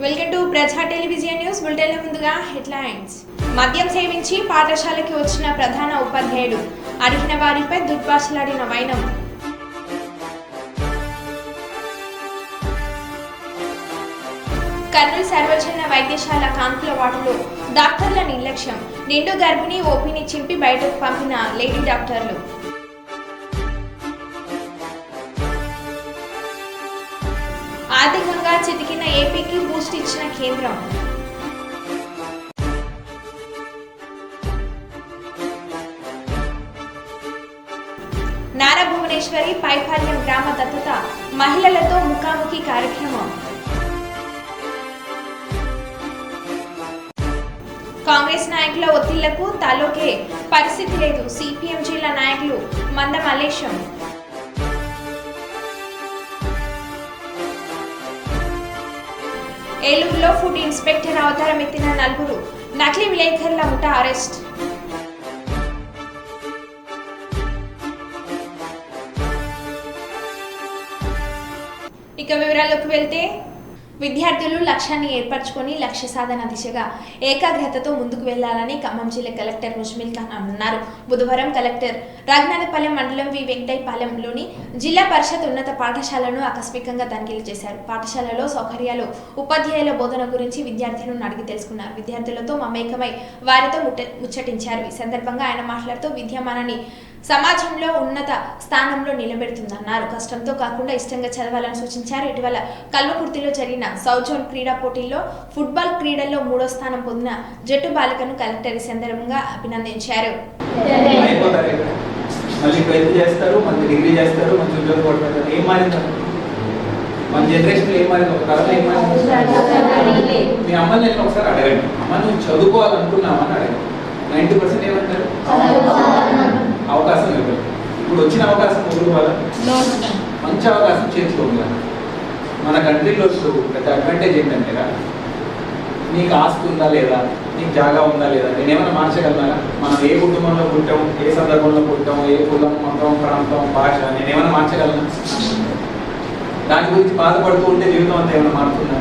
Welcome to ప్రజా television news bulletin. ముందుగా headlines. మద్యం సేవించి పాఠశాలకి వచ్చిన ప్రధాన ఉపాధ్యాయుడు అడిగిన వారిపై దుర్భాషలాడిన వైనం. కర్నూలు సర్వజన వైద్యశాల కాన్పుల వార్డులో డాక్టర్ల నిర్లక్ష్యం. నిండు గర్భిణి ఓపీని చింపి బయటకు పంపిన లేడీ డాక్టర్లు. ఆర్థికంగా చితికిన ఏపీకి బూస్ట్ ఇచ్చిన కేంద్రం. నారా భువనేశ్వరి పైపాల్యం గ్రామ దత్తత మహిళలతో ముఖాముఖి కార్యక్రమం. కాంగ్రెస్ నాయకుల ఒత్తిళ్లకు తాలూకే పరిస్థితి లేదు. సిపిఎం జిల్లా నాయకులు మంద మల్లేశం. ఏలూరులో ఫుడ్ ఇన్స్పెక్టర్ అవతారం ఎత్తిన 4 నకిలీ విలేకరుల ముఠా అరెస్ట్. ఇక వివరాల్లోకి వెళ్తే, విద్యార్థులు లక్ష్యాన్ని ఏర్పరచుకొని లక్ష్య సాధన దిశగా ఏకాగ్రతతో ముందుకు వెళ్లాలని ఖమ్మం జిల్లా కలెక్టర్ ముజ్మిల్ ఖాన్ అన్నారు. బుధవారం కలెక్టర్ రఘునాథపాలెం మండలం వి వెంకటైపాలెంలోని జిల్లా పరిషత్ ఉన్నత పాఠశాలను ఆకస్మికంగా తనిఖీలు చేశారు. పాఠశాలలో సౌకర్యాలు, ఉపాధ్యాయుల బోధన గురించి విద్యార్థులను అడిగి తెలుసుకున్నారు. విద్యార్థులతో మమేకమై వారితో ముచ్చటించారు. ఈ సందర్భంగా ఆయన మాట్లాడుతూ విద్యమానాన్ని సమాజంలో ఉన్నత స్థానంలో నిలబెడుతుందన్నారు. కష్టంతో కాకుండా ఇష్టంగా చదవాలని సూచించారు. ఇటీవల కల్వకుర్తిలో జరిగిన సౌత్ జోన్ క్రీడా పోటీల్లో ఫుట్బాల్ క్రీడల్లో 3వ స్థానం పొందిన జట్టు బాలికను కలెక్టర్ ఈ సందర్భంగా అభినందించారు. అవకాశం ఇవ్వాలి. ఇప్పుడు వచ్చిన అవకాశం వదులుకోవాలా? మంచి అవకాశం చేసుకోవాలి. మన కంట్రీలో పెద్ద అడ్వాంటేజ్ ఏంటంటే, నీకు ఆస్తి ఉందా లేదా, నీకు జాగా ఉందా లేదా, నేనేమైనా మార్చగలనా? మనం ఏ కుటుంబంలో పుట్టాం, ఏ సందర్భంలో పుట్టాం, ఏ కులం, మతం, ప్రాంతం, భాష, నేనేమైనా మార్చగలనా? దాని గురించి బాధపడుతూ ఉంటే జీవితం అంతా ఏమైనా మారుతుందా?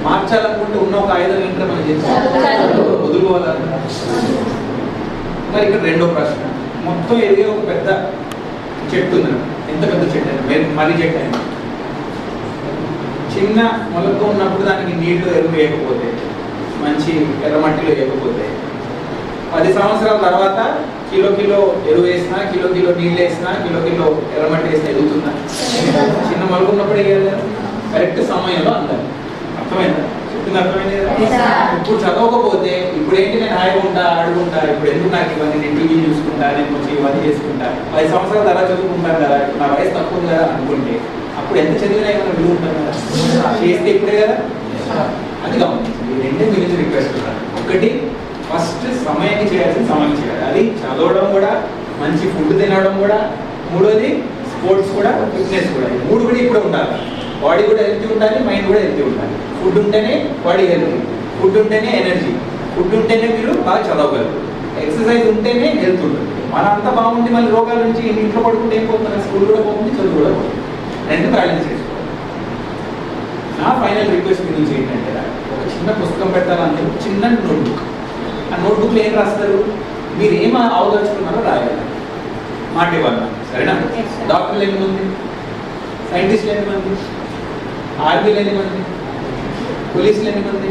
మార్చాలనుకుంటే ఉన్న ఒక 5 గంటలు మనం చేస్తాం, వదులుకోవాలా? మరి ఇక్కడ రెండో ప్రశ్న, మొత్తం ఎదిగే ఒక పెద్ద చెట్టు ఉంది. ఎంత పెద్ద చెట్టు అయినా, మర్రి చెట్టు అయినా, చిన్న మొలక ఉన్నప్పుడు దానికి నీళ్లు ఎరువు వేయకపోతే, మంచి ఎర్రమట్టిలో వేయకపోతే, 10 సంవత్సరాల తర్వాత కిలో ఎరువు వేసినా, కిలో నీళ్ళు వేసినా, కిలో ఎర్రమట్టి వేసినా ఎదుగుతుందా? చిన్న మొలక ఉన్నప్పుడు వేయాలి, కరెక్ట్ సమయంలో అందాలి. అర్థమైందా? చెప్పింది అర్థమైంది కదా? ఇప్పుడు చదవకపోతే ఇప్పుడు ఏంటి, నేను హాయిగా ఉంటా, ఆడుకుంటా, ఇప్పుడు ఎందుకు నాకు ఇవన్నీ, నేను టీవీ చూసుకుంటా, నేను వచ్చి ఇవన్నీ చేసుకుంటా, 10 సంవత్సరాల తర్వాత చదువుకుంటాను కదా, నా వయసు తక్కువ ఉంది కదా అనుకుంటే, అప్పుడు ఎంత చదివినా ఏమైనా విలువ ఉంటుంది కదా? చేస్తే ఇప్పుడే కదా. అది గమనించండి. ఈ రెండే మీ నుంచి రిక్వెస్ట్ కూడా. ఒకటి, ఫస్ట్ సమయాన్ని చేయాల్సిన సమయం చేయాలి. అది చదవడం కూడా, మంచి ఫుడ్ తినడం కూడా, మూడోది స్పోర్ట్స్ కూడా, ఫిట్నెస్ కూడా. 3 కూడా ఇప్పుడు ఉండాలి. బాడీ కూడా హెల్తీ ఉండాలి, మైండ్ కూడా హెల్తీ ఉండాలి. ఫుడ్ ఉంటేనే బాడీ హెల్తీ, ఫుడ్ ఉంటేనే ఎనర్జీ, ఫుడ్ ఉంటేనే మీరు బాగా చదవగలరు, ఎక్సర్సైజ్ ఉంటేనే హెల్త్ ఉంటుంది. మన అంతా బాగుంది, మళ్ళీ రోగాల నుంచి ఇంట్లో పడుకుంటే ఏం పోతున్నారు? స్కూల్ కూడా పోతుంది, చదువు కూడా పోతుంది. రెండు బ్యాలెన్స్ చేసుకోవాలి. నా ఫైనల్ రిక్వెస్ట్ గురించి ఏంటంటే, ఒక చిన్న పుస్తకం పెట్టాలంటే చిన్న నోట్బుక్. ఆ నోట్బుక్లో ఏం రాస్తారు? మీరు ఏం అవదలుచుకున్నారో రాయాలి. మాట ఇవ్వాలి, సరేనా? డాక్టర్లు ఎంతమంది, సైంటిస్టులు ఎంతమంది, ఆర్మీలు ఎన్నిమంది, పోలీసులు ఎన్నిమంది,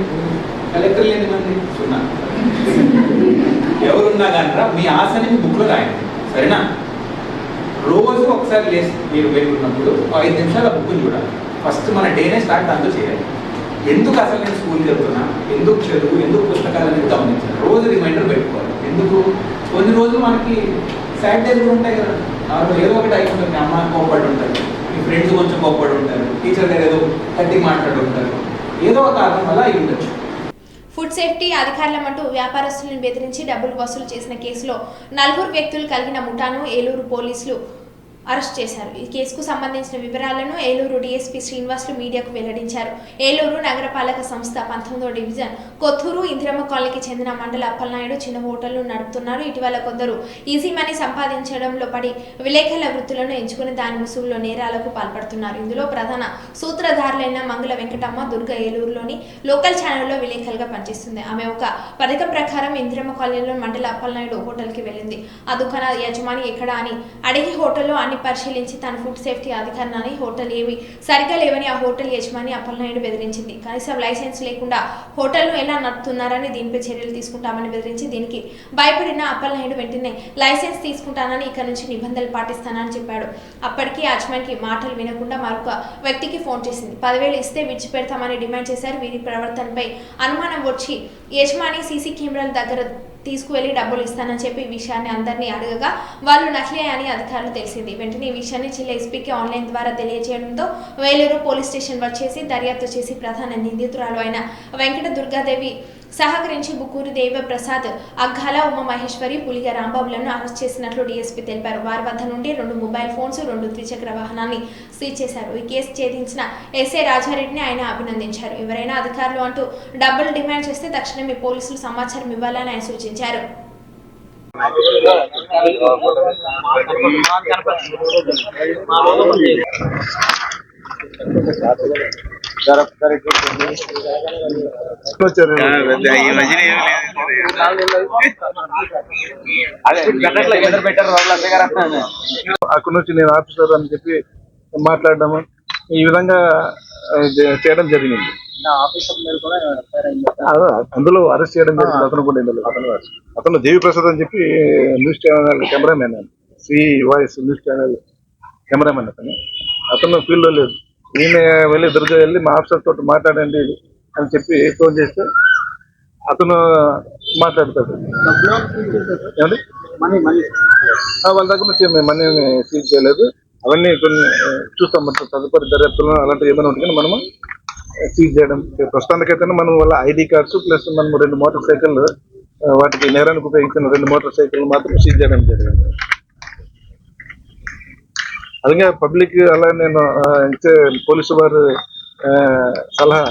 కలెక్టర్లు ఎన్నిమంది? 0. ఎవరున్నా కానీ మీ ఆశని మీ బుక్లో రాయండి, సరేనా? రోజు ఒకసారి లేచి మీరు వెళ్ళున్నప్పుడు 5 నిమిషాలు ఆ బుక్ని చూడాలి. ఫస్ట్ మన డేనే స్టార్ట్ దాంతో చేయాలి. ఎందుకు అసలు నేను స్కూల్కి వెళ్తున్నా, ఎందుకు చదువు, ఎందుకు పుస్తకాలు అనేది గమనించాలి. రోజు రిమైండర్ పెట్టుకోవాలి. ఎందుకు? కొన్ని రోజులు మనకి సాడ్ డేస్ కూడా ఉంటాయి కదా, ఏదో ఒకటి అయి ఉంటుంది. అమ్మ కోప్పడి ఉంటారు, మీ ఫ్రెండ్స్ కొంచెం కోప్పడి ఉంటారు, టీచర్ గారు ఏదో గట్టి మాట్లాడి ఉంటారు, ఏదో ఒక కారణం వల్ల అయి ఉండొచ్చు. ఫుడ్ సేఫ్టీ అధికారులమంటూ వ్యాపారస్తులను బెదిరించి డబ్బులు వసూలు చేసిన కేసులో 4 వ్యక్తులు కలిగిన ముఠాను ఏలూరు పోలీసులు అరెస్ట్ చేశారు. ఈ కేసుకు సంబంధించిన వివరాలను ఏలూరు డీఎస్పీ శ్రీనివాసులు మీడియాకు వెల్లడించారు. ఏలూరు నగరపాలక సంస్థ 19వ డివిజన్ కొత్తూరు ఇందిరమ్మ కాలనీకి చెందిన మండల అప్పలనాయుడు చిన్న హోటళ్లు నడుపుతున్నారు. ఇటీవల కొందరు ఈజీ మనీ సంపాదించడంలో పడి విలేకరుల వృత్తులను ఎంచుకుని దాని ముసుగులో నేరాలకు పాల్పడుతున్నారు. ఇందులో ప్రధాన సూత్రధారులైన మంగళ వెంకటమ్మ దుర్గ ఏలూరులోని లోకల్ ఛానల్లో విలేకరులుగా పనిచేస్తుంది. ఆమె ఒక పథకం ప్రకారం ఇందిరమ్మ కాలనీలో మండల అప్పలనాయుడు హోటల్కి వెళ్ళింది. ఆ దుకాణ యజమాని ఎక్కడ అని అడిగి హోటల్లో అన్ని పరిశీలించి తన ఫుడ్ సేఫ్టీ అధికారిని హోటల్ ఏవి సరిగా లేవని ఆ హోటల్ యజమాని అప్పలనాయుడు బెదిరించింది. కనీసం లైసెన్స్ లేకుండా హోటల్ను ఎలా నడుపుతున్నారని దీనిపై చర్యలు తీసుకుంటామని బెదిరించి దీనికి భయపడిన అప్పలనాయుడు వెంటనే లైసెన్స్ తీసుకుంటానని ఇక నుంచి నిబంధనలు పాటిస్తానని చెప్పాడు. అప్పటికి యజమానికి మాటలు వినకుండా మరొక వ్యక్తికి ఫోన్ చేసింది. 10,000 ఇస్తే విడిచిపెడతామని డిమాండ్ చేశారు. వీరి ప్రవర్తనపై అనుమానం వచ్చి యజమాని సీసీ కెమెరాల దగ్గర తీసుకువెళ్లి డబ్బులు ఇస్తానని చెప్పి ఈ విషయాన్ని అందరినీ అడగగా వాళ్ళు నకిలీ అని అధికారులు తెలిసింది. వెంటనే ఈ విషయాన్ని జిల్లా ఎస్పీకి ఆన్లైన్ ద్వారా తెలియజేయడంతో వేలూరు పోలీస్ స్టేషన్ వచ్చేసి దర్యాప్తు చేసి ప్రధాన నిందితురాలు అయిన వెంకట దుర్గాదేవి సహకరించి బుక్కూరు దేవ ప్రసాద్, అగ్గాల ఉమామహేశ్వరి, పులిగ రాంబాబులను అరెస్ట్ చేసినట్లు డీఎస్పీ తెలిపారు. వారి వద్ద నుండి 2 మొబైల్ ఫోన్స్, 2 ద్విచక్ర వాహనాన్ని సీజ్ చేశారు. ఈ కేసు ఛేదించిన ఎస్ఐ రాజారెడ్డిని ఆయన అభినందించారు. ఎవరైనా అధికారులు అంటూ డబ్బులు డిమాండ్ చేస్తే తక్షణమే పోలీసులు సమాచారం ఇవ్వాలని ఆయన సూచించారు. అక్కడి నుంచి నేను ఆఫీసర్ అని చెప్పి మాట్లాడడం ఈ విధంగా చేయడం జరిగింది. అందులో అరెస్ట్ చేయడం జరిగింది. అతను కూడా అతను దేవి ప్రసాద్ అని చెప్పి news channel cameraman, C voice news channel cameraman. అతను ఫీల్డ్ లో లేదు. ఈయన వెళ్ళి దుర్గ వెళ్ళి మా ఆఫీసర్ తోటి మాట్లాడండి అని చెప్పి ఫోన్ చేస్తే అతను మాట్లాడతాడు. వాళ్ళ దగ్గర నుంచి మేము మనీని సీజ్ చేయలేదు. అవన్నీ కొన్ని చూస్తాం. తదుపరి దర్యాప్తులో అలాంటివి ఏమైనా ఉంటుంది మనము సీజ్ చేయడం. ప్రస్తుతానికైతే మనం వాళ్ళ ఐడి కార్డ్స్ ప్లస్ మనం 2 మోటార్ సైకిల్, వాటికి నేరానికి ఉపయోగించిన 2 మోటార్ సైకిల్ మాత్రం సీజ్ చేయడం జరిగింది. అదే పబ్లిక్ అలా నేను ఇచ్చే పోలీసు వారు సలహా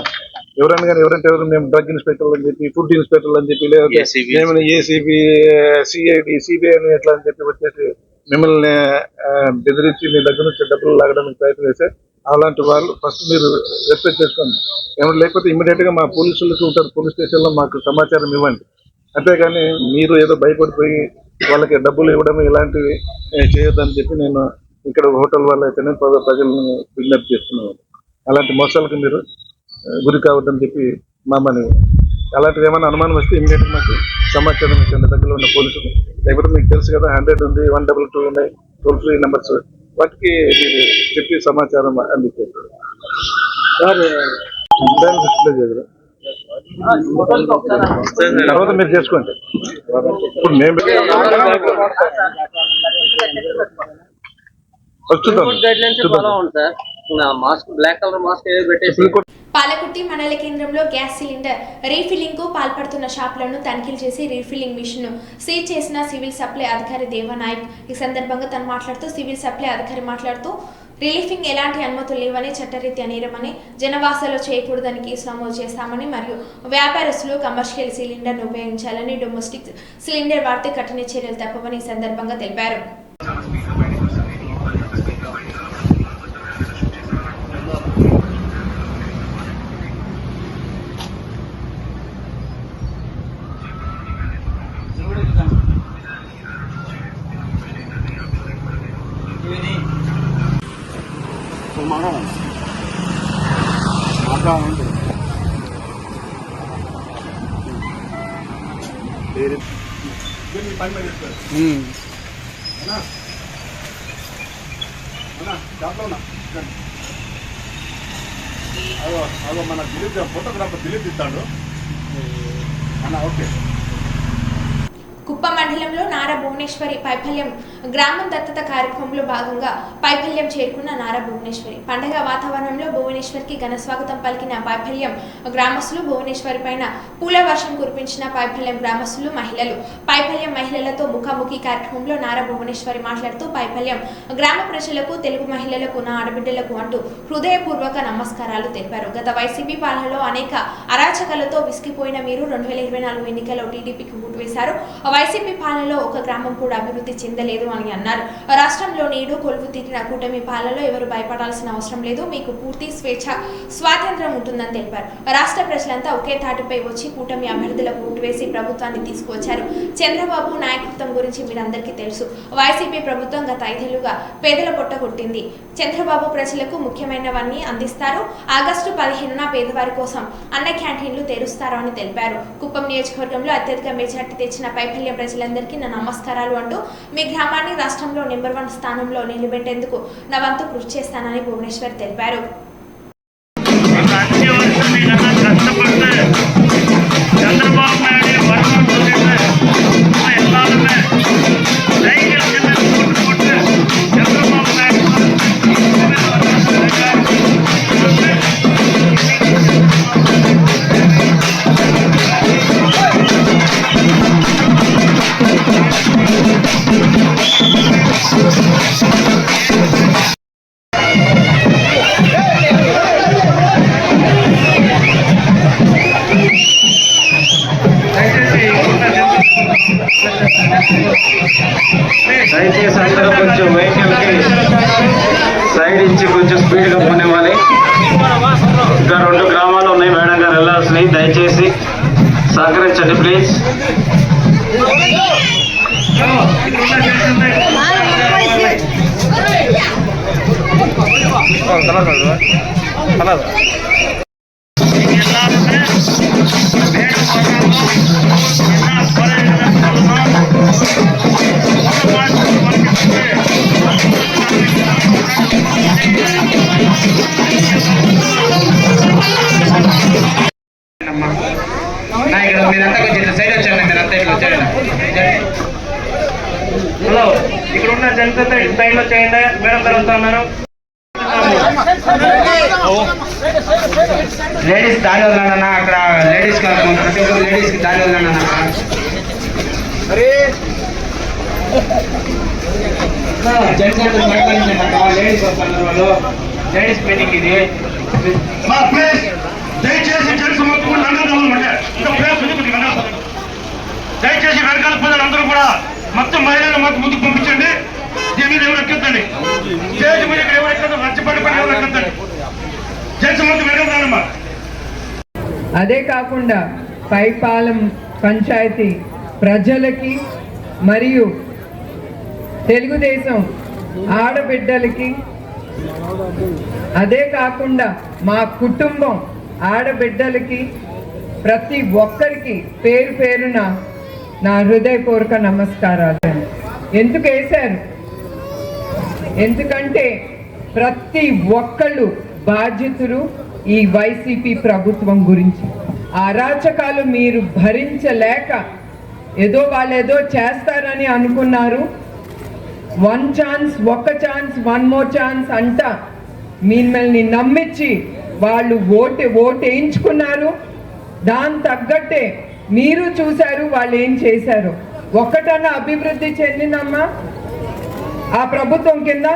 ఎవరైనా కానీ ఎవరంటే మేము డ్రగ్ ఇన్స్పెక్టర్లు అని చెప్పి, ఫుడ్ ఇన్స్పెక్టర్లు అని చెప్పి, లేదా మేము ఏసీబీ, సిఐడి, సిబిఐ అని ఎట్లా అని చెప్పి వచ్చేసి మిమ్మల్ని బెదిరించి మీ దగ్గర నుంచి డబ్బులు లాగడానికి ప్రయత్నం చేస్తే అలాంటి వాళ్ళు ఫస్ట్ మీరు రెస్పెక్ట్ చేసుకోండి. ఏమైనా లేకపోతే ఇమ్మీడియట్ గా మా పోలీసులకు ఉంటారు, పోలీస్ స్టేషన్ లో మాకు సమాచారం ఇవ్వండి. అంతేగాని మీరు ఏదో భయపడిపోయి వాళ్ళకి డబ్బులు ఇవ్వడం ఇలాంటివి చేయొద్దని చెప్పి నేను ఇక్కడ హోటల్ వాళ్ళు అయితేనే ప్రజలను విజ్ఞప్తి చేస్తున్నాను. అలాంటి మోసాలకు మీరు గురి కావద్దని చెప్పి మమ్మల్ని అలాంటివి ఏమైనా అనుమానం వస్తే ఇమ్మీడియట్ మాకు సమాచారం ఇచ్చండి దగ్గరలో ఉన్న పోలీసులు. లేకపోతే మీకు తెలుసు కదా 100 ఉంది, 122 ఉన్నాయి టోల్ ఫ్రీ నెంబర్స్, వాటికి మీరు చెప్పి సమాచారం అందించారు. డిస్ప్లే చేయరు తర్వాత మీరు చేసుకోండి. ఇప్పుడు మేము పాలకుర్తి మండల కేంద్రంలో గ్యాస్ సిలిండర్ రీఫిల్లింగ్ కు పాల్పడుతున్న షాపులను తనిఖీలు చేసి రీఫిల్లింగ్ మిషన్ ను సీజ్ చేసిన సివిల్ సప్లై అధికారి దేవానాయక్. ఈ సందర్భంగా తను మాట్లాడుతూ సివిల్ సప్లై అధికారి మాట్లాడుతూ రిలీఫింగ్ ఎలాంటి అనుమతులు లేవని, చట్టరీత్యా నేరమని, జనవాసాలు చేయకూడదని కేసు నమోదు చేస్తామని మరియు వ్యాపారస్తులు కమర్షియల్ సిలిండర్ను ఉపయోగించాలని, డొమెస్టిక్ సిలిండర్ వాడితే కఠిన చర్యలు తప్పవని ఈ సందర్భంగా తెలిపారు. మన దిలీప్ ఫోటోగ్రాఫర్ దిలీప్ ఇస్తాడు అన్న. ఓకే. కుప్పం మండలంలో నారా భువనేశ్వరి పైఫల్యం గ్రామం దత్తత కార్యక్రమంలో భాగంగా పైఫల్యం చేరుకున్న నారా భువనేశ్వరి పండగ వాతావరణంలో భువనేశ్వరికి ఘన స్వాగతం పలికిన పైఫల్యం గ్రామస్తులు భువనేశ్వరి పైన పూల వర్షం కురిపించిన పైఫల్యం గ్రామస్తులు మహిళలు పైఫల్యం మహిళలతో ముఖాముఖి కార్యక్రమంలో నారా భువనేశ్వరి మాట్లాడుతూ పైఫల్యం గ్రామ ప్రజలకు తెలుగు మహిళలకు నా ఆడబిడ్డలకు అంటూ హృదయపూర్వక నమస్కారాలు తెలిపారు. గత వైసీపీ పాలనలో అనేక అరాచకాలతో విసిగిపోయిన మీరు 2024 ఎన్నికల్లో టీడీపీకి ఓటు వేశారు. వైసీపీ పాలనలో ఒక గ్రామం కూడా అభివృద్ధి చెందలేదు అని అన్నారు. రాష్ట్రంలో నేడు కొలువు తీరిన కూటమి పాలనలో ఎవరు భయపడాల్సిన అవసరం లేదు. మీకు పూర్తి స్వాతంత్రం ఉంటుందని తెలిపారు. రాష్ట్ర ప్రజలంతా ఒకే తాటిపై వచ్చి కూటమి అభ్యర్థులకు ఓటు వేసి ప్రభుత్వాన్ని తీసుకువచ్చారు. చంద్రబాబు నాయకత్వం గురించి మీరందరికీ తెలుసు. వైసీపీ ప్రభుత్వం గత 5 ఏళ్లుగా పేదల పొట్ట కొట్టింది. చంద్రబాబు ప్రజలకు ముఖ్యమైనవన్నీ అందిస్తారు. ఆగస్టు 15న పేదవారి కోసం అన్న క్యాంటీన్లు తెరుస్తారు అని తెలిపారు. కుప్పం నియోజకవర్గంలో అత్యధిక మెజార్టీ తెచ్చిన పైఫల్యం ప్రజలందరికీ నా నమస్కారాలు అంటూ మీ గ్రామాన్ని రాష్ట్రంలో నెంబర్ 1 స్థానంలో నిలబెట్టేందుకు నా వంతు కృషి చేస్తానని భువనేశ్వర్ తెలిపారు. దయచేసి అందరూ కొంచెం వెహికల్కి సైడ్ ఇచ్చి కొంచెం స్పీడ్గా పోనివ్వాలి. ఇంకా 2 గ్రామాలు ఉన్నాయి మేడం గారు వెళ్ళాల్సినవి. దయచేసి సహకరించండి ప్లీజ్. మీరంతా కొంచెం సైడ్ వచ్చారండి. మీరంతా ఇట్లా వచ్చారండి. హలో, ఇక్కడ ఉన్న జనతా సైడ్ లో చేయండి. మేడం గారు వస్తా ఉన్నారు. లేడీస్ దారి వదలన్న. అక్కడ లేడీస్ ప్రతి ఒక్కరు లేడీస్ కి దారి వదలన్న. జెంట్స్ అంటే సహకరించండి. లేడీస్ వస్తున్నారు. వాళ్ళు లేడీస్ మీటింగ్ ఇది. దయచేసి జెంట్స్ మొత్తం ఇంకా ప్లేస్ ఉంది. దయచేసి వెనకాల ప్రజలందరూ కూడా మొత్తం మహిళలు మాకు ముందుకు పంపించండి. దీని మీద ఎవరు ఎక్కిందండి. స్టేజ్ మీద ఇక్కడ ఎవరు ఎక్కదు. రచ్చపడి పడి ఎవరు ఎక్కిందండి. జెంట్స్ మొత్తం వెనకాలమ్మా. అదే కాకుండా పైపాలెం పంచాయతీ ప్రజలకి మరియు తెలుగుదేశం ఆడబిడ్డలకి, అదే కాకుండా మా కుటుంబం ఆడబిడ్డలకి ప్రతి ఒక్కరికి పేరు పేరున నా హృదయపూర్వక నమస్కారాలు. ఎందుకు వేశారు? ఎందుకంటే ప్రతి ఒక్కళ్ళు బాధ్యతలు ఈ వైసీపీ ప్రభుత్వం గురించి. అరాచకాలు మీరు భరించలేక ఏదో వాళ్ళేదో చేస్తారని అనుకున్నారు. 1 ఛాన్స్, 1 ఛాన్స్, 1 మోర్ ఛాన్స్ అంట మిమ్మల్ని నమ్మించి వాళ్ళు ఓటు వేయించుకున్నారు. దాని తగ్గట్టే మీరు చూశారు వాళ్ళు ఏం చేశారు. ఒక్కటన్నా అభివృద్ధి చెందిందమ్మా ఆ ప్రభుత్వం కింద?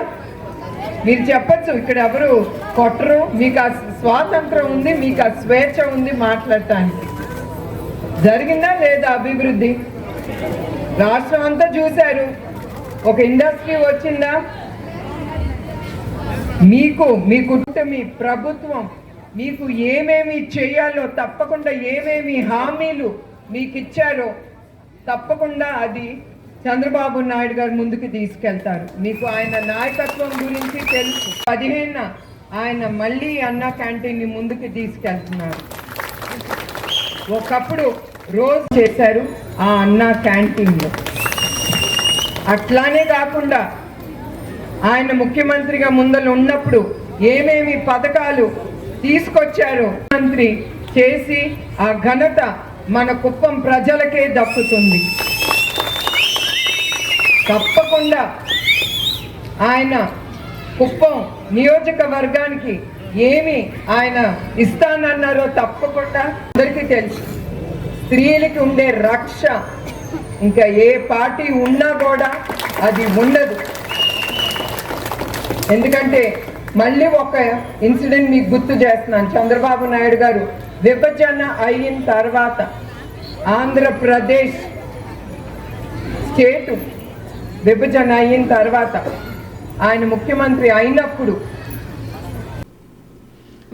మీరు చెప్పచ్చు, ఇక్కడ ఎవరు కొట్టరు. మీకు ఆ స్వాతంత్రం ఉంది, మీకు ఆ స్వేచ్ఛ ఉంది మాట్లాడటానికి. జరిగిందా లేదా అభివృద్ధి? రాష్ట్రం అంతా చూశారు. ఒక ఇండస్ట్రీ వచ్చిందా? మీకు మీ కుటుంబ ప్రభుత్వం మీకు ఏమేమి చేయాలో తప్పకుండా, ఏమేమి హామీలు మీకు ఇచ్చారో తప్పకుండా అది చంద్రబాబు నాయుడు గారు ముందుకు తీసుకెళ్తారు. మీకు ఆయన నాయకత్వం గురించి తెలుసు. 15న ఆయన మళ్ళీ అన్న క్యాంటీన్ని ముందుకు తీసుకెళ్తున్నారు. ఒకప్పుడు రోజు చేశారు ఆ అన్న క్యాంటీన్లో. అట్లానే కాకుండా ఆయన ముఖ్యమంత్రిగా ముందర ఉన్నప్పుడు ఏమేమి పథకాలు తీసుకొచ్చారో మంత్రి చేసి ఆ ఘనత మన కుప్పం ప్రజలకే దక్కుతుంది. తప్పకుండా ఆయన కుప్పం నియోజకవర్గానికి ఏమి ఆయన ఇస్తానన్నారో తప్పకుండా అందరికీ తెలుసు. స్త్రీలకి ఉండే రక్ష ఇంకా ఏ పార్టీ ఉన్నా కూడా అది ఉండదు. ఎందుకంటే మళ్ళీ ఒక ఇన్సిడెంట్ మీకు గుర్తు చేస్తున్నాను. చంద్రబాబు నాయుడు గారు విభజన అయిన తర్వాత ఆంధ్రప్రదేశ్ స్టేటు విభజన అయిన తర్వాత ఆయన ముఖ్యమంత్రి అయినప్పుడు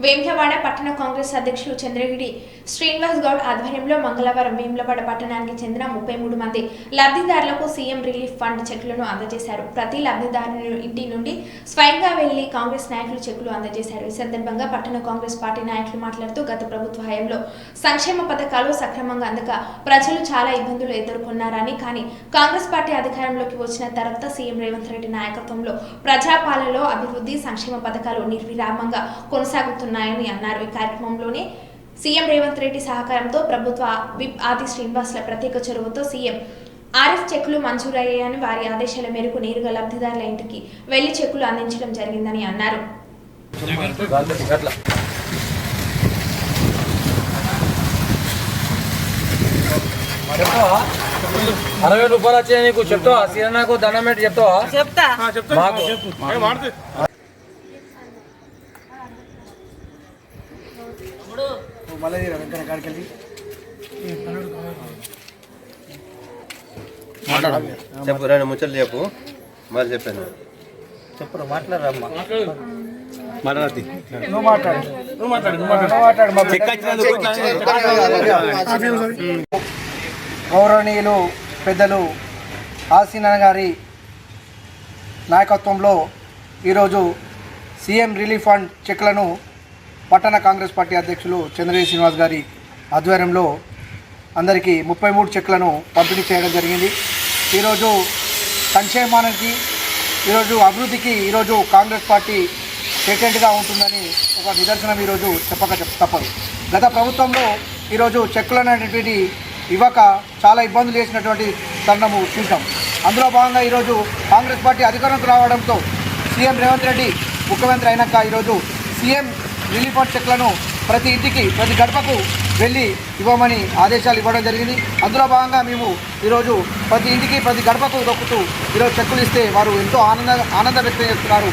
వేములవాడ పట్టణ కాంగ్రెస్ అధ్యక్షులు చంద్రగిరి శ్రీనివాస్ గౌడ్ ఆధ్వర్యంలో మంగళవారం వేములవాడ పట్టణానికి చెందిన 33 మంది లబ్ధిదారులకు సీఎం రిలీఫ్ ఫండ్ చెక్కులను అందజేశారు. ప్రతి లబ్ధిదారుని ఇంటి నుండి స్వయంగా వెళ్లి కాంగ్రెస్ నాయకులు చెక్కులు అందజేశారు. ఈ సందర్భంగా పట్టణ కాంగ్రెస్ పార్టీ నాయకులు మాట్లాడుతూ గత ప్రభుత్వ హయాంలో సంక్షేమ పథకాలు సక్రమంగా అందక ప్రజలు చాలా ఇబ్బందులు ఎదుర్కొన్నారని, కానీ కాంగ్రెస్ పార్టీ అధికారంలోకి వచ్చిన తర్వాత సీఎం రేవంత్ రెడ్డి నాయకత్వంలో ప్రజాపాలనలో అభివృద్ధి సంక్షేమ పథకాలు నిర్విరామంగా కొనసాగుతున్నాయని అన్నారు. ఈ కార్యక్రమంలోనే సీఎం రేవంత్ రెడ్డి సహకారంతో ప్రభుత్వ విప్ ఆది శ్రీనివాసుల ప్రత్యేక చొరవతో సీఎం ఆర్ఎఫ్ చెక్కులు మంజూరయ్యాయని, వారి ఆదేశాల మేరకు నేరుగా లబ్ధిదారుల ఇంటికి వెళ్లి చెక్కులు అందించడం జరిగిందని అన్నారు. 60 రూపాయలు వచ్చాయి నీకు చెప్తావా? సీఎంకు దండం పెట్టి చెప్తావా? చెప్తా. చెప్పు రెండు ముచ్చట్లు చెప్పు, మరి చెప్పాను చెప్పు మాట్లాడమ్మా. గౌరవనీయులు పెద్దలు ఆసీనా గారి నాయకత్వంలో ఈరోజు సీఎం రిలీఫ్ ఫండ్ చెక్లను పట్టణ కాంగ్రెస్ పార్టీ అధ్యక్షులు చంద్రగిరి శ్రీనివాస్ గారి ఆధ్వర్యంలో అందరికీ 33 చెక్లను పంపిణీ చేయడం జరిగింది. ఈరోజు సంక్షేమానికి, ఈరోజు అభివృద్ధికి ఈరోజు కాంగ్రెస్ పార్టీ పేటెంట్గా ఉంటుందని ఒక నిదర్శనం ఈరోజు తప్పదు. గత ప్రభుత్వంలో ఈరోజు చెక్కులను అనేటువంటి ఇవ్వక చాలా ఇబ్బందులు చేసినటువంటి తరుణము చూసాం. అందులో భాగంగా ఈరోజు కాంగ్రెస్ పార్టీ అధికారంలోకి రావడంతో సీఎం రేవంత్ రెడ్డి ముఖ్యమంత్రి అయినాక ఈరోజు సీఎం రిలీఫ్ ఫండ్ చెక్లను ప్రతి ఇంటికి, ప్రతి గడపకు వెళ్ళి ఇవ్వమని ఆదేశాలు ఇవ్వడం జరిగింది. అందులో భాగంగా మేము ఈరోజు ప్రతి ఇంటికి, ప్రతి గడపకు దొక్కుతూ ఈరోజు చెక్కులు ఇస్తే వారు ఎంతో ఆనందం వ్యక్తం చేస్తున్నారు.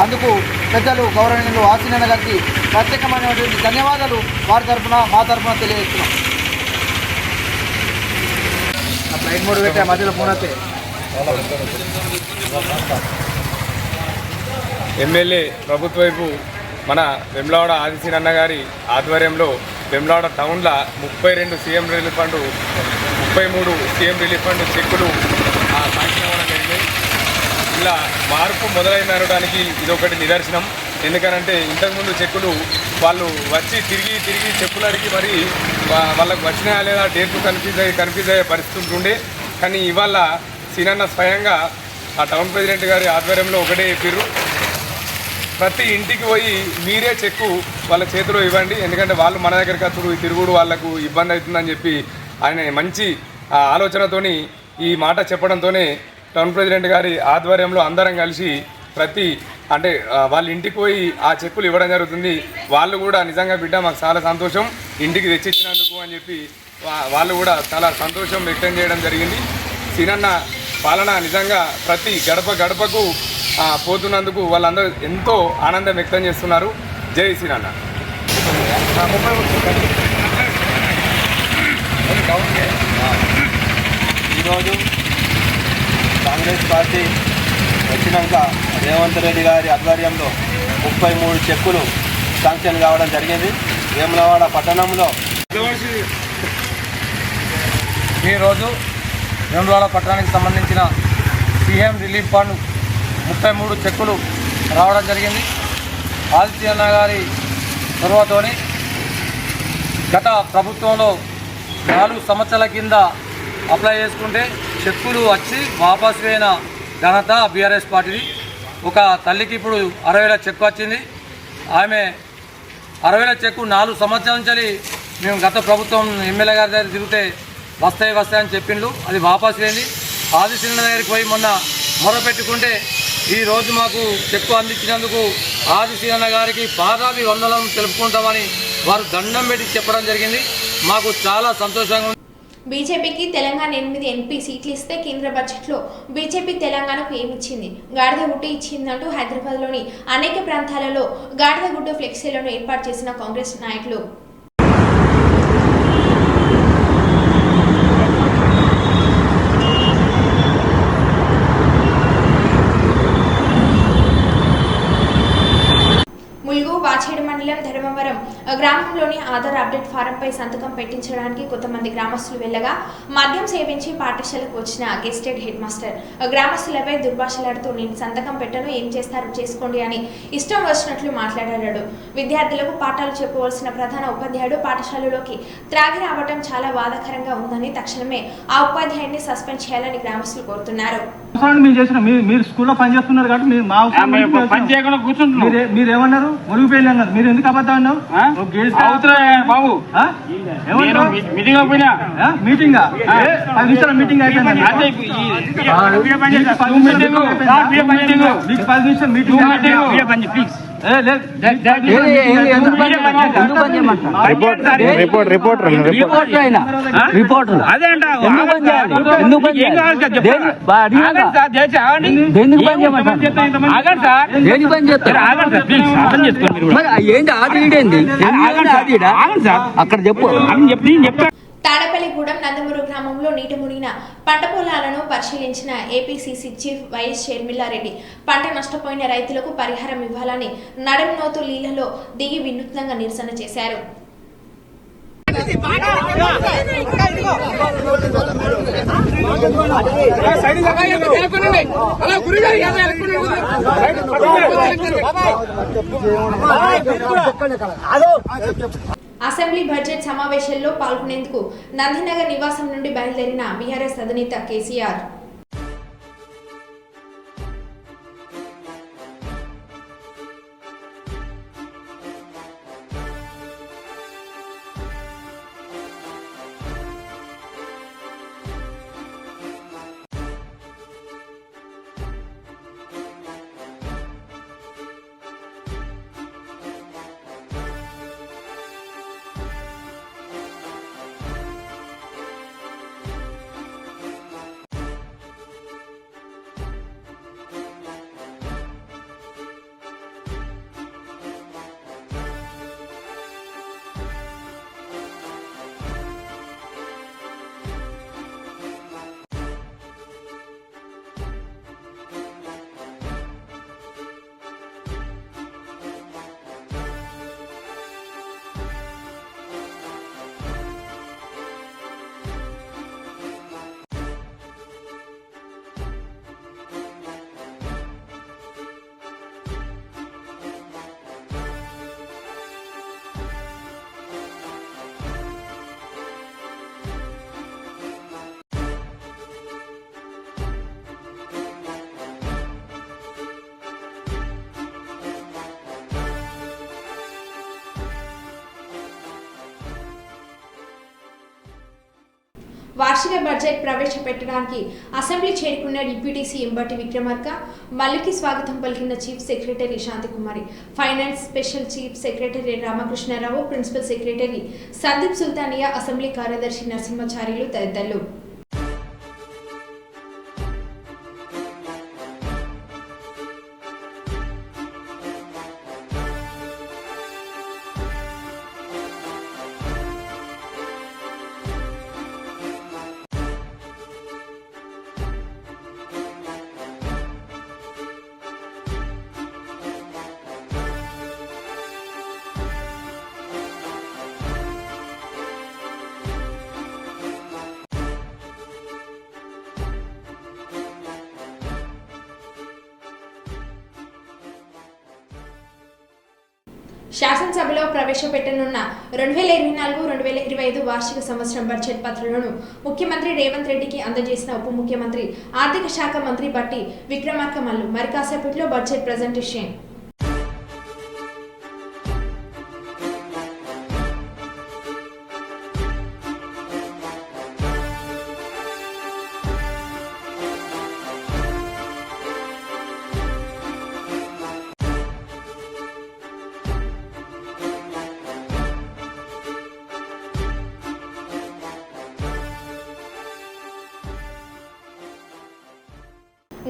అందుకు పెద్దలు గౌరవనీయులు ఆసీనా గారికి ప్రత్యేకమైనటువంటి ధన్యవాదాలు వారి తరఫున, మా తరఫున తెలియజేస్తున్నాం. ఎమ్మెల్యే ప్రభుత్వ వైపు మన వేములవాడ ఆదిశీనన్న గారి ఆధ్వర్యంలో వేములవాడ టౌన్లో 32 CM relief fund, 33 CM relief fund చెక్కులు శాంక్షన్ అవ్వడం జరిగింది. ఇలా మార్పు మొదలైనడానికి ఇదొకటి నిదర్శనం. ఎందుకనంటే ఇంతకుముందు చెక్కులు వాళ్ళు వచ్చి తిరిగి చెక్కులు అడిగి మరి వాళ్ళకు వచ్చినాయా లేదా డేట్లు కన్ఫ్యూజ్ అయ్యే పరిస్థితి ఉంటుండే. కానీ ఇవాళ సీనన్న స్వయంగా ఆ టౌన్ ప్రెసిడెంట్ గారి ఆధ్వర్యంలో ఒకటే చెప్పారు, ప్రతి ఇంటికి పోయి మీరే చెక్కు వాళ్ళ చేతిలో ఇవ్వండి, ఎందుకంటే వాళ్ళు మన దగ్గరికి అప్పుడు తిరుగుడు వాళ్ళకు ఇబ్బంది అవుతుందని చెప్పి ఆయన మంచి ఆలోచనతోని ఈ మాట చెప్పడంతోనే టౌన్ ప్రెసిడెంట్ గారి ఆధ్వర్యంలో అందరం కలిసి అంటే వాళ్ళ ఇంటికి పోయి ఆ చెక్కులు ఇవ్వడం జరుగుతుంది. వాళ్ళు కూడా నిజంగా బిడ్డ మాకు చాలా సంతోషం ఇంటికి తెచ్చిచ్చినందుకు అని చెప్పి వాళ్ళు కూడా చాలా సంతోషం వ్యక్తం చేయడం జరిగింది. సీనన్న పాలన నిజంగా ప్రతి గడపకు పోతున్నందుకు వాళ్ళందరూ ఎంతో ఆనందం వ్యక్తం చేస్తున్నారు. జై సీనన్న. ఈరోజు కాంగ్రెస్ పార్టీ వచ్చినాక రేవంత్ రెడ్డి గారి ఆధ్వర్యంలో 33 చెక్కులు శాంక్షన్ కావడం జరిగింది. వేములవాడ పట్టణంలో ఈరోజు వేములవాడ పట్టణానికి సంబంధించిన సీఎం రిలీఫ్ ఫండ్ 33 చెక్కులు రావడం జరిగింది. ఆదిత్యన్న గారి చొరవతోని గత ప్రభుత్వంలో 4 సంవత్సరాల కింద అప్లై చేసుకుంటే చెక్కులు వచ్చి వాపసు అయిన ఘనత బీఆర్ఎస్ పార్టీది. ఒక తల్లికి ఇప్పుడు 60,000 చెక్కు వచ్చింది. ఆమె 60,000 చెక్కు 4 సంవత్సరాల నుంచి మేము గత ప్రభుత్వం ఎమ్మెల్యే గారి దగ్గర తిరిగితే వస్తాయి అని చెప్పిండ్రు. అది వాపసు అయింది. ఆదిశీలన్న దగ్గరికి పోయి మొన్న మొరపెట్టుకుంటే ఈరోజు మాకు చెక్కు అందించినందుకు ఆదిశీలన్న గారికి పాదాభి వందనం తెలుపుకుంటామని వారు దండం పెట్టి చెప్పడం జరిగింది. మాకు చాలా సంతోషంగా ఉంది. బీజేపీకి తెలంగాణ 8 ఎంపీ సీట్లు ఇస్తే కేంద్ర బడ్జెట్లో బీజేపీ తెలంగాణకు ఏమిచ్చింది? గాడిదగుడ్డు ఇచ్చిందంటూ హైదరాబాద్లోని అనేక ప్రాంతాలలో గాడిదగుడ్డు ఫ్లెక్సీలను ఏర్పాటు చేసిన కాంగ్రెస్ నాయకులు ములుగు వాచేడు మండలం ధర్మవరం గ్రామంలోని ఆధార్ అప్డేట్ ఫారంపై సంతకం పెట్టించడానికి కొంతమంది గ్రామస్తులు వెళ్ళగా మద్యం సేవించి పాఠశాలకు వచ్చిన గెస్టెడ్ హెడ్ మాస్టర్ గ్రామస్తులపై దుర్భాషలాడుతూ నేను సంతకం పెట్టను, ఏం చేస్తారు చేసుకోండి అని ఇష్టం వచ్చినట్లు మాట్లాడాడు. విద్యార్థులకు పాఠాలు చెప్పవలసిన ప్రధాన ఉపాధ్యాయుడు పాఠశాలలోకి త్రాగి రావడం చాలా బాధాకరంగా ఉందని తక్షణమే ఆ ఉపాధ్యాయుడిని సస్పెండ్ చేయాలని గ్రామస్తులు కోరుతున్నారు. మీరు స్కూల్లో పనిచేస్తున్నారు కాబట్టి మీరేమన్నారు? మునిగిపోయినా కదా, మీరు ఎందుకు అబద్ధం అన్నావు? బాబు మీటింగ్ 10 నిమిషాల మీటింగ్ అయిపోయింది. మీకు 10 నిమిషాలు మీటింగ్ అక్కడ చెప్పు. తాడపల్లిగూడెం నందమూరు గ్రామంలో నీట మునిగిన పంట పొలాలను పరిశీలించిన ఏపీసీసీ చీఫ్ వైఎస్ షర్మిలారెడ్డి పంట నష్టపోయిన రైతులకు పరిహారం ఇవ్వాలని నడుంనోతు నీళ్లలో దిగి వినూత్నంగా నిరసన చేశారు. అసెంబ్లీ బడ్జెట్ సమావేశాల్లో పాల్గొనేందుకు నందినగర్ నివాసం నుండి బయలుదేరిన బీఆర్ఎస్ అధినేత కేసీఆర్ వార్షిక బడ్జెట్ ప్రవేశపెట్టడానికి అసెంబ్లీ చేరుకున్న డిప్యూటీ సీఎం బట్టి విక్రమార్క మల్లికి స్వాగతం పలికిన chief secretary Santhi Kumari, finance special chief secretary Ramakrishna Rao, principal secretary Sandeep Sultania, assembly కార్యదర్శి నరసింహాచార్యులు తదితరులు. శాసనసభలో ప్రవేశపెట్టనున్న 2024-2025 వార్షిక సంవత్సరం బడ్జెట్ పత్రాలను ముఖ్యమంత్రి రేవంత్ రెడ్డికి అందజేసిన ఉప ముఖ్యమంత్రి ఆర్థిక శాఖ మంత్రి బట్టి విక్రమార్క మల్లు మరి కాసేపట్లో బడ్జెట్ ప్రజెంటేషన్.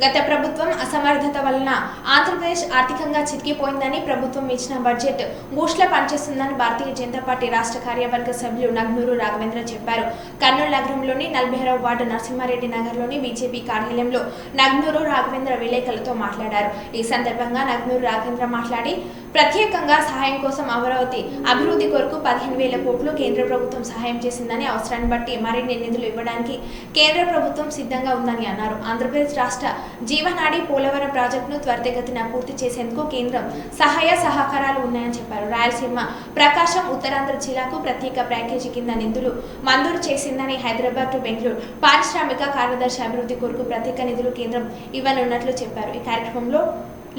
గత ప్రభుత్వం అసమర్థత వలన ఆంధ్రప్రదేశ్ ఆర్థికంగా చితికిపోయిందని ప్రభుత్వం ఇచ్చిన బడ్జెట్ బూస్ట్లా పనిచేస్తుందని భారతీయ జనతా పార్టీ రాష్ట్ర కార్యవర్గ సభ్యులు నగ్నూరు రాఘవేంద్ర చెప్పారు. కర్నూలు నగరంలోని 46వ వార్డు నరసింహారెడ్డి నగర్లోని బీజేపీ కార్యాలయంలో నగ్నూరు రాఘవేంద్ర విలేకరులతో మాట్లాడారు. ఈ సందర్భంగా నగ్నూరు రాఘవేంద్ర మాట్లాడి ప్రత్యేకంగా సహాయం కోసం అమరావతి అభివృద్ధి కొరకు 15,000 కోట్లు కేంద్ర ప్రభుత్వం సహాయం చేసిందని, అవసరాన్ని బట్టి మరిన్ని నిధులు ఇవ్వడానికి కేంద్ర ప్రభుత్వం సిద్ధంగా ఉందని అన్నారు. ఆంధ్రప్రదేశ్ రాష్ట్ర జీవనాడి పోలవరం ప్రాజెక్టును త్వరితగతిన పూర్తి చేసేందుకు కేంద్రం సహాయ సహకారాలు ఉన్నాయని చెప్పారు. రాయలసీమ, ప్రకాశం, ఉత్తరాంధ్ర జిల్లాకు ప్రత్యేక ప్యాకేజీ కింద నిధులు మంజూరు చేసిందని, హైదరాబాద్ టు బెంగళూరు పారిశ్రామిక కార్యదర్శి అభివృద్ధి కొరకు ప్రత్యేక నిధులు కేంద్రం ఇవ్వనున్నట్లు చెప్పారు. ఈ కార్యక్రమంలో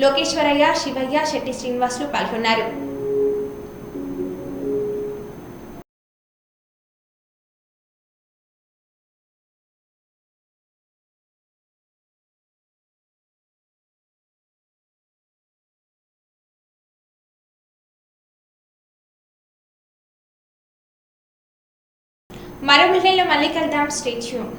లోకేశ్వరయ్య, శివయ్య, శెట్టి శ్రీనివాసులు పాల్గొన్నారు. మరో బులెటిన్లో మళ్ళీ కలుద్దాం. Stay tune.